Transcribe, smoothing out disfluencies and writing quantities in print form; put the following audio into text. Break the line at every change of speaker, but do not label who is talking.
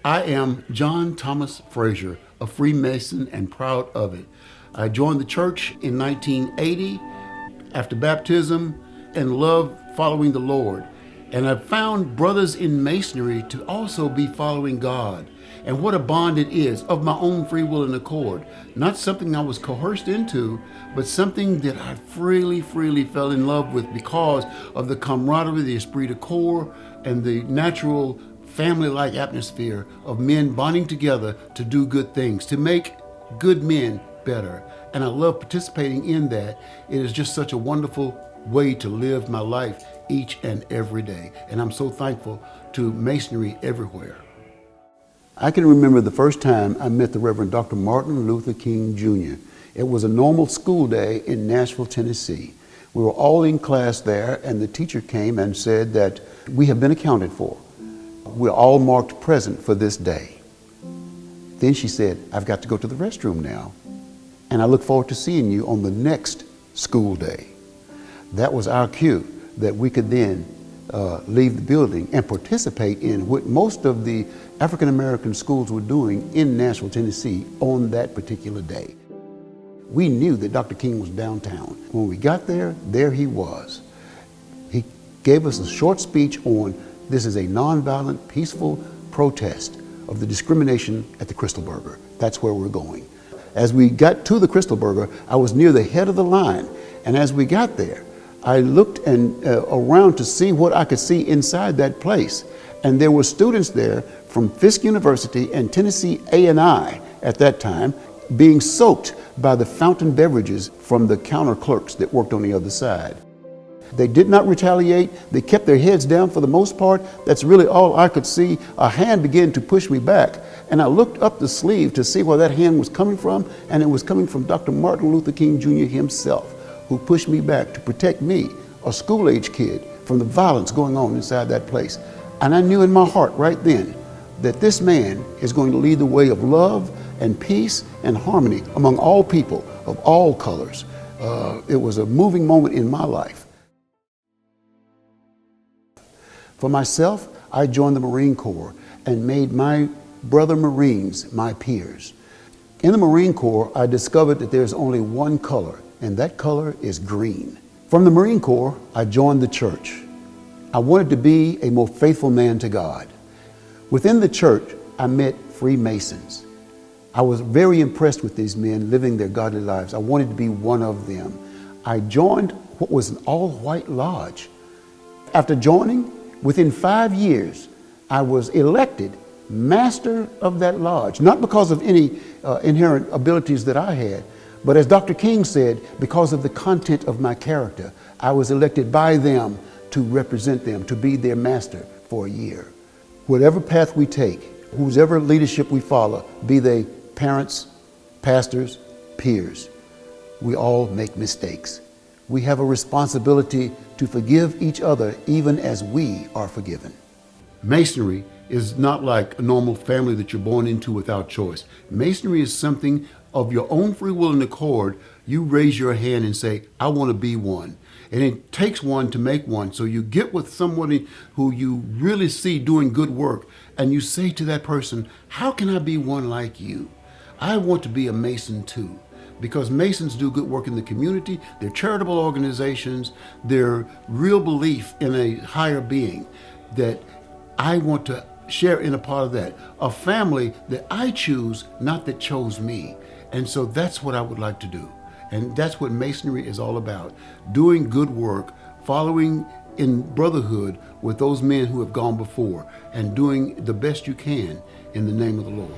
I am John Thomas Frazier, a Freemason and proud of it. I joined the church in 1980 after baptism and love following the Lord. And I've found brothers in Masonry to also be following God. And what a bond it is of my own free will and accord. Not something I was coerced into, but something that I freely fell in love with because of the camaraderie, the esprit de corps, and the natural family-like atmosphere of men bonding together to do good things, to make good men better. And I love participating in that. It is just such a wonderful way to live my life each and every day. And I'm so thankful to Masonry everywhere. I can remember the first time I met the Reverend Dr. Martin Luther King Jr. It was a normal school day in Nashville, Tennessee. We were all in class there, and the teacher came and said that we have been accounted for. We're all marked present for this day. Then she said, I've got to go to the restroom now, and I look forward to seeing you on the next school day. That was our cue that we could then leave the building and participate in what most of the African American schools were doing in Nashville, Tennessee on that particular day. We knew that Dr. King was downtown. When we got there, there he was. He gave us a short speech on this is a nonviolent, peaceful protest of the discrimination at the Crystal Burger. That's where we're going. As we got to the Crystal Burger, I was near the head of the line, and as we got there, I looked around to see what I could see inside that place. And there were students there from Fisk University and Tennessee A&I at that time being soaked by the fountain beverages from the counter clerks that worked on the other side. They did not retaliate. They kept their heads down for the most part. That's really all I could see. A hand began to push me back, and I looked up the sleeve to see where that hand was coming from, and it was coming from Dr. Martin Luther King Jr. himself, who pushed me back to protect me, a school-age kid, from the violence going on inside that place. And I knew in my heart right then that this man is going to lead the way of love and peace and harmony among all people of all colors. It was a moving moment in my life. For myself, I joined the Marine Corps and made my brother Marines my peers. In the Marine Corps, I discovered that there's only one color, and that color is green. From the Marine Corps, I joined the church. I wanted to be a more faithful man to God. Within the church, I met Freemasons. I was very impressed with these men living their godly lives. I wanted to be one of them. I joined what was an all-white lodge. After joining, within 5 years, I was elected master of that lodge, not because of any inherent abilities that I had, but as Dr. King said, because of the content of my character. I was elected by them to represent them, to be their master for a year. Whatever path we take, whoever leadership we follow, be they parents, pastors, peers, we all make mistakes. We have a responsibility to forgive each other even as we are forgiven. Masonry is not like a normal family that you're born into without choice. Masonry is something of your own free will and accord. You raise your hand and say, I want to be one. And it takes one to make one. So you get with somebody who you really see doing good work, and you say to that person, how can I be one like you? I want to be a Mason too. Because Masons do good work in the community, they're charitable organizations, their real belief in a higher being, that I want to share in a part of that. A family that I choose, not that chose me. And so that's what I would like to do. And that's what Masonry is all about. Doing good work, following in brotherhood with those men who have gone before, and doing the best you can in the name of the Lord.